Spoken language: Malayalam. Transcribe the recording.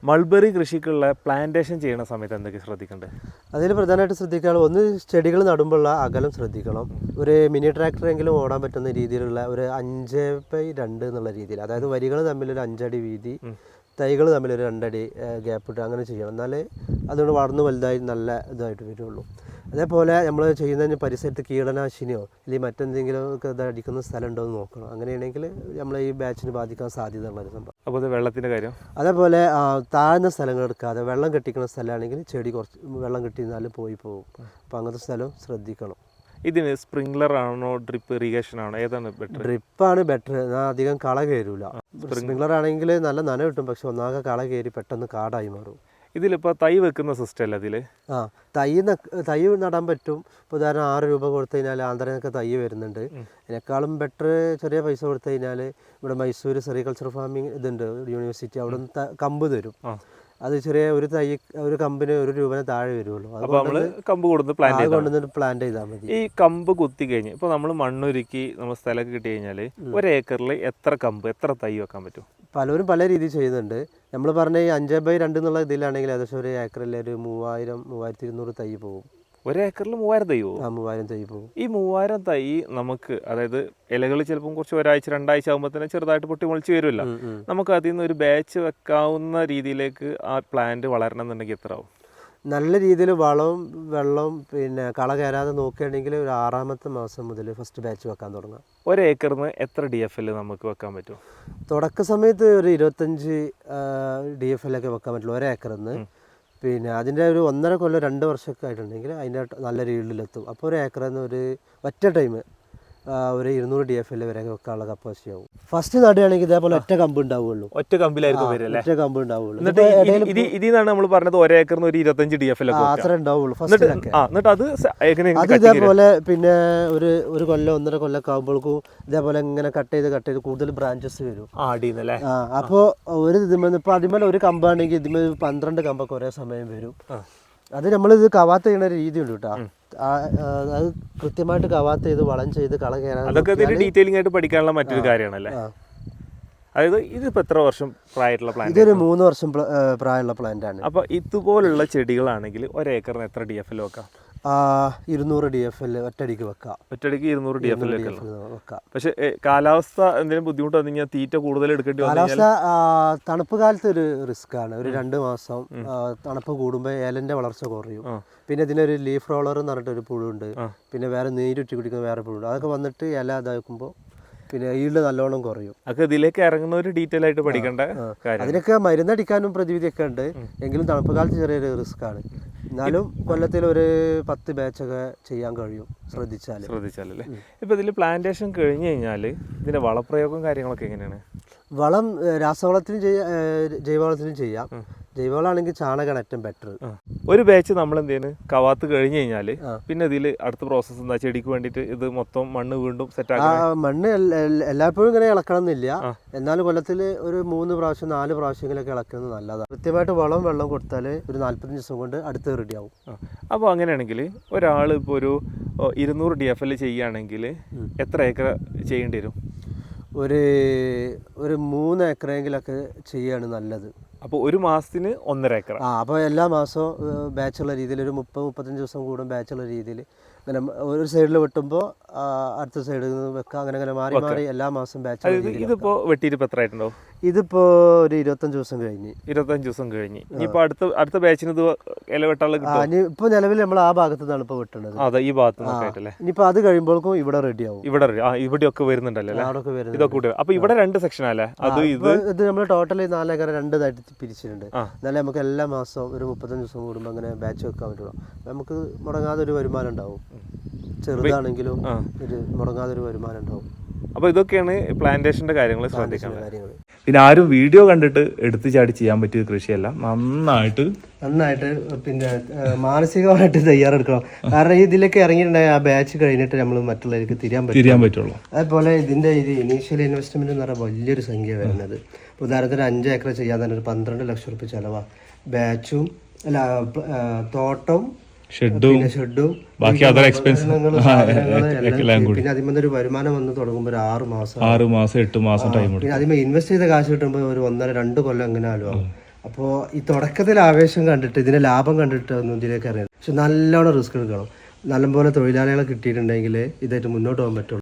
മൾബറി കൃഷിക്കുള്ള പ്ലാന്റേഷൻ ചെയ്യുന്ന സമയത്ത് എന്തൊക്കെ ശ്രദ്ധിക്കേണ്ടത്? അതിൽ പ്രധാനമായിട്ട് ശ്രദ്ധിക്കാനുള്ള ഒന്ന്, ചെടികൾ നടുമ്പോഴുള്ള അകലം ശ്രദ്ധിക്കണം. ഒരു മിനി ട്രാക്ടറെങ്കിലും ഓടാൻ പറ്റുന്ന രീതിയിലുള്ള ഒരു 5/2 എന്നുള്ള രീതിയിൽ, അതായത് വരികൾ തമ്മിൽ ഒരു 5 അടി വീതി, തൈകൾ തമ്മിൽ ഒരു 2 അടി ഗ്യാപ്പ് ഇട്ട് അങ്ങനെ ചെയ്യണം. എന്നാലേ അതുകൊണ്ട് വളർന്ന് വലുതായി നല്ല ഇതായിട്ട് വരുള്ളൂ. അതേപോലെ നമ്മൾ ചെയ്യുന്നതിന് പരിസരത്ത് കീടനാശിനിയോ അല്ലെങ്കിൽ മറ്റെന്തെങ്കിലും ഒക്കെ ഇത് അടിക്കുന്ന സ്ഥലം ഉണ്ടോ എന്ന് നോക്കണം. അങ്ങനെയാണെങ്കിൽ നമ്മൾ ഈ ബാച്ചിന് ബാധിക്കാൻ സാധ്യത ഉള്ളൊരു സംഭവം. അപ്പോൾ വെള്ളത്തിൻ്റെ കാര്യം, അതേപോലെ താഴ്ന്ന സ്ഥലങ്ങൾ എടുക്കാതെ വെള്ളം കെട്ടിക്കുന്ന സ്ഥലമാണെങ്കിൽ ചെടി കുറച്ച് വെള്ളം കെട്ടിയിരുന്നാലും പോകും. അപ്പോൾ അങ്ങനത്തെ സ്ഥലം ശ്രദ്ധിക്കണം. ഇതിന് സ്പ്രിംഗ്ലർ ആണോ ഡ്രിപ്പ് ഇറിഗേഷൻ ആണോ, ഏതാണ് ബെറ്റർ? ഡ്രിപ്പാണ് ബെറ്റർ. അധികം കള കയറില്ല. സ്പ്രിംഗ്ലർ ആണെങ്കിൽ നല്ല നന കിട്ടും, പക്ഷെ ഒന്നാകെ കള കയറി പെട്ടെന്ന് കാടായി മാറും. ഇതിലിപ്പോൾ തൈ വെക്കുന്ന സിസ്റ്റം അല്ല ഇതിൽ? തൈ നടാൻ പറ്റും. ഇപ്പോൾ ഉദാഹരണം 6 രൂപ കൊടുത്തു കഴിഞ്ഞാൽ ആന്ധ്രയൊക്കെ തൈ വരുന്നുണ്ട്. അതിനേക്കാളും ബെറ്റർ ചെറിയ പൈസ കൊടുത്തു കഴിഞ്ഞാൽ ഇവിടെ മൈസൂർ സെറികൾച്ചർ ഫാമിംഗ് ഇതുണ്ട്, യൂണിവേഴ്സിറ്റി, അവിടെ നിന്ന് കമ്പ് തരും. അത് ചെറിയ ഒരു കമ്പിന് 1 രൂപ താഴെ വരുള്ളൂ. അപ്പോൾ നമ്മൾ കമ്പ് കൊണ്ടുവന്ന് പ്ലാന്റ് ചെയ്താൽ മതി. ഈ കമ്പ് കുത്തി കഴിഞ്ഞ് ഇപ്പോൾ നമ്മൾ മണ്ണൊരുക്കി നമ്മൾ സ്ഥലമൊക്കെ കിട്ടി കഴിഞ്ഞാൽ 1 ഏക്കറിൽ എത്ര തൈ വെക്കാൻ പറ്റും? പലരും പല രീതിയിൽ ചെയ്യുന്നുണ്ട്. നമ്മൾ പറഞ്ഞ ഈ 5/2 എന്നുള്ള ഇതിലാണെങ്കിൽ ഏകദേശം 1 ഏക്കറിൽ ഒരു 3200 തൈ പോകും. 1 ഏക്കറിൽ 3000 തൈ പോകും? 3000 തൈ പോകും. ഈ 3000 തൈ നമുക്ക്, അതായത് ഇലകൾ ചിലപ്പം കുറച്ച് 1-2 ആഴ്ച ആകുമ്പോൾ തന്നെ ചെറുതായിട്ട് പൊട്ടി മുളച്ച് വരുമല്ലോ, നമുക്ക് അതിൽ നിന്ന് ഒരു ബാച്ച് വെക്കാവുന്ന രീതിയിലേക്ക് ആ പ്ലാന്റ് വളരണം എന്നുണ്ടെങ്കിൽ എത്ര ആവും? നല്ല രീതിയിൽ വളം വെള്ളം പിന്നെ കള കയറാതെ നോക്കുകയാണെങ്കിൽ ഒരു 6ാമത്തെ മാസം മുതൽ ഫസ്റ്റ് ബാച്ച് വെക്കാൻ തുടങ്ങാം. 1 ഏക്കറിന് എത്ര DFL നമുക്ക് വെക്കാൻ പറ്റും? തുടക്ക സമയത്ത് ഒരു 25 DFL ഒക്കെ വെക്കാൻ പറ്റുള്ളൂ 1 ഏക്കറിന്ന്. പിന്നെ അതിൻ്റെ ഒരു 1.5 കൊല്ലം 2 വർഷമൊക്കെ ആയിട്ടുണ്ടെങ്കിൽ അതിൻ്റെ നല്ല ഈൽഡിലെത്തും. അപ്പോൾ 1 ഏക്കറിന്ന് ഒരു ഒറ്റ ടൈം ഒരു 200 DFL വരെ വെക്കാനുള്ള കപ്പാസിറ്റി ആവും. ഫസ്റ്റ് നടുകയാണെങ്കിൽ ഇതേപോലെ ഒറ്റ കമ്പ് ഉണ്ടാവുള്ളൂ. ഒറ്റ കമ്പ് ഉണ്ടാവുള്ളൂ. ഇതിന്നാണ് നമ്മൾ പറഞ്ഞത് 1 ഏക്കറിന് ഒരു 25 DFL അത്ര ഉണ്ടാവുള്ളൂ ഫസ്റ്റിലൊക്കെ. അത് ഇതേപോലെ പിന്നെ ഒരു കൊല്ലം 1.5 കൊല്ലം ആകുമ്പോഴേക്കും ഇതേപോലെ ഇങ്ങനെ കട്ട് ചെയ്ത് കൂടുതൽ ബ്രാഞ്ചസ് വരും. അപ്പോൾ ഇപ്പോൾ അതിന്മേൽ ഒരു കമ്പാണെങ്കിൽ ഇതിന്മേൽ 12 കമ്പൊക്കെ ഒരേ സമയം വരും. അത് നമ്മളിത് കവാത്ത് ചെയ്യുന്ന രീതി ഉണ്ട് കേട്ടോ. അത് കൃത്യമായിട്ട് കവാത്ത് ചെയ്ത് വളം ചെയ്ത് കള കയറാൻ, അതൊക്കെ ഡീറ്റെയിലിംഗ് ആയിട്ട് പഠിക്കാനുള്ള മറ്റൊരു കാര്യമാണല്ലേ. അതായത് ഇതിപ്പോൾ എത്ര വർഷം പ്രായമുള്ള പ്ലാന്റ്? ഇതൊരു 3 വർഷം പ്രായമുള്ള പ്ലാന്റ് ആണ്. അപ്പോൾ ഇതുപോലുള്ള ചെടികളാണെങ്കിൽ 1 ഏക്കറിന് എത്ര DFL വെക്കാം? 200 DFL ഒറ്റയടിക്ക് വെക്കാം. 200 DFL വെക്കാം. പക്ഷെ കാലാവസ്ഥ എന്തെങ്കിലും ബുദ്ധിമുട്ട് വന്നു കഴിഞ്ഞാൽ തീറ്റ കൂടുതൽ എടുക്കേണ്ടി വന്നു? കാലാവസ്ഥ തണുപ്പ് കാലത്ത് ഒരു റിസ്ക് ആണ്. ഒരു 2 മാസം തണുപ്പ് കൂടുമ്പോൾ ഏലൻ്റെ വളർച്ച കുറയും. പിന്നെ ഇതിനൊരു ലീഫ് റോളർ എന്ന് പറഞ്ഞിട്ടൊരു പുഴുണ്ട്. പിന്നെ വേറെ നീരുറ്റി കുടിക്കുന്ന വേറെ പുഴുണ്ട്. അതൊക്കെ വന്നിട്ട് ഇല ഇതാക്കുമ്പോൾ പിന്നെ ഈൽഡ് നല്ലോണം കുറയും. അതൊക്കെ ഇതിലേക്ക് ഇറങ്ങുന്ന ഒരു ഡീറ്റെയിൽ ആയിട്ട് പഠിക്കേണ്ട കാര്യം. അതിനൊക്കെ മരുന്നടിക്കാനും പ്രതിവിധിയൊക്കെ ഉണ്ട്. എങ്കിലും തണുപ്പ് കാലത്ത് ചെറിയൊരു റിസ്ക് ആണ്. എന്നാലും കൊല്ലത്തിൽ ഒരു 10 ബാച്ചൊക്കെ ചെയ്യാൻ കഴിയും ശ്രദ്ധിച്ചാലല്ലേ. ഇപ്പൊ ഇതിൽ പ്ലാന്റേഷൻ കഴിഞ്ഞ് കഴിഞ്ഞാൽ ഇതിന്റെ വളപ്രയോഗം കാര്യങ്ങളൊക്കെ എങ്ങനെയാണ്? വളം രാസവളത്തിനും ചെയ്യാം, ജൈവവളത്തിനും ചെയ്യാം. ജൈവവളമാണെങ്കിൽ ചാണകമാണ് ഏറ്റവും ബെറ്റർ. ഒരു ബാച്ച് നമ്മൾ എന്തെയ്യാണ് കവാത്ത് കഴിഞ്ഞ് കഴിഞ്ഞാൽ പിന്നെ ഇതിൽ അടുത്ത പ്രോസസ്സ് എന്താ? ചെടിക്ക് വേണ്ടിയിട്ട് ഇത് മൊത്തം മണ്ണ് വീണ്ടും സെറ്റ് ആക്കാം. മണ്ണ് എല്ലായ്പ്പോഴും ഇങ്ങനെ ഇളക്കണം എന്നില്ല. എന്നാലും കൊല്ലത്തിൽ ഒരു 3 പ്രാവശ്യം 4 പ്രാവശ്യങ്ങളൊക്കെ ഇളക്കുന്നത് നല്ലതാണ്. കൃത്യമായിട്ട് വെള്ളം കൊടുത്താൽ ഒരു 45 ദിവസം കൊണ്ട് അടുത്ത് റെഡി ആവും. അപ്പോൾ അങ്ങനെയാണെങ്കിൽ ഒരാൾ ഇപ്പോൾ ഒരു 200 DFL ചെയ്യുകയാണെങ്കിൽ എത്ര ഏക്കർ ചെയ്യേണ്ടി വരും? ഒരു 3 ഏക്കറെങ്കിലൊക്കെ ചെയ്യാണ് നല്ലത്. അപ്പോൾ ഒരു മാസത്തിന് 1.5 ഏക്കർ. അപ്പോൾ എല്ലാ മാസവും ബാച്ചുള്ള രീതിയിൽ ഒരു 30-35 ദിവസം കൂടും ബാച്ചുള്ള രീതിയിൽ അങ്ങനെ ഒരു സൈഡിൽ വെട്ടുമ്പോൾ അടുത്ത സൈഡിൽ നിന്ന് വെക്കാം. അങ്ങനെ മാറി എല്ലാ മാസം ബാച്ച്. ഇതിപ്പോൾ വെട്ടിയിട്ട് ഇപ്പോൾ എത്ര ആയിട്ടുണ്ടോ? ഇതിപ്പോൾ ഒരു 25 ദിവസം കഴിഞ്ഞ്. 25 ദിവസം കഴിഞ്ഞ് ഇനിയിപ്പോൾ അടുത്ത ബാച്ചിന് ഇത് ഇല വെട്ടാനുള്ള കിട്ടും? ഇപ്പോൾ നിലവിൽ നമ്മൾ ആ ഭാഗത്തു നിന്നാണ് ഇപ്പോൾ വെട്ടുന്നത്. അതെ, ഈ ഭാഗത്ത് നിന്നൊക്കെ. ഇനിയിപ്പോൾ അത് കഴിയുമ്പോഴേക്കും ഇവിടെ റെഡി ആവും. ഇവിടെയൊക്കെ വരുന്നുണ്ടല്ലോ. ഇതൊക്കെ അപ്പോൾ ഇവിടെ 2 സെക്ഷനല്ലേ? ഇത് നമ്മൾ ടോട്ടലി 4 ഏക്കർ 2 ഇതായിട്ട് പിരിച്ചിട്ടുണ്ട്. എന്നാലും നമുക്ക് എല്ലാ മാസവും ഒരു 35 ദിവസം കൂടുമ്പോൾ അങ്ങനെ ബാച്ച് വെക്കാൻ പറ്റുള്ളൂ. നമുക്ക് മുടങ്ങാതെ ഒരു വരുമാനം ഉണ്ടാവും. ചെറുതാണെങ്കിലും ഒരു മുടങ്ങാതെ ഒരു വരുമാനം ഉണ്ടാവും. അപ്പോൾ ഇതൊക്കെയാണ് പ്ലാന്റേഷന്റെ കാര്യങ്ങൾ ശ്രദ്ധിക്കേണ്ട. പിന്നെ ആരും വീഡിയോ കണ്ടിട്ട് എടുത്തു ചാടി ചെയ്യാൻ പറ്റിയ കൃഷിയല്ല. നന്നായിട്ട് പിന്നെ മാനസികമായിട്ട് തയ്യാറെടുക്കണം. കാരണം ഇതിലൊക്കെ ഇറങ്ങിയിട്ടുണ്ടായ ആ ബാച്ച് കഴിഞ്ഞിട്ട് നമ്മൾ മറ്റുള്ളവർക്ക് തിരിയാൻ പറ്റുള്ളൂ. അതുപോലെ ഇതിന്റെ ഇനീഷ്യൽ ഇൻവെസ്റ്റ്മെന്റ് എന്ന് പറഞ്ഞാൽ വലിയൊരു സംഖ്യ വരുന്നത്. ഉദാഹരണത്തിന് 5 ഏക്കർ ചെയ്യാൻ തന്നെ ഒരു 12 ലക്ഷം രൂപ ചിലവാ. ബാച്ചും തോട്ടം, ഷെഡും ബാക്കി അതർ എക്സ്പെൻസ് പിന്നെ അതിൽ ഒരു വരുമാനം വന്ന് തുടങ്ങുമ്പോൾ 6 മാസം 8 മാസം ടൈം. പിന്നെ അതിൽ ഇൻവെസ്റ്റ് ചെയ്ത കാശ് കിട്ടുമ്പോൾ ഒരു 1.5-2 കൊല്ലം എങ്ങനെയാലും ആവും. അപ്പോൾ ഈ തുടക്കത്തിൽ ആവേശം കണ്ടിട്ട് ഇതിൻ്റെ ലാഭം കണ്ടിട്ട് ഒന്നും ഇതിലേക്ക് അറിയാം. പക്ഷെ നല്ലോണം റിസ്ക് എടുക്കണം. നല്ലപോലെ തൊഴിലാളികളെ കിട്ടിയിട്ടുണ്ടെങ്കിൽ ഇതായിട്ട് മുന്നോട്ട് പോകാൻ പറ്റുള്ളൂ.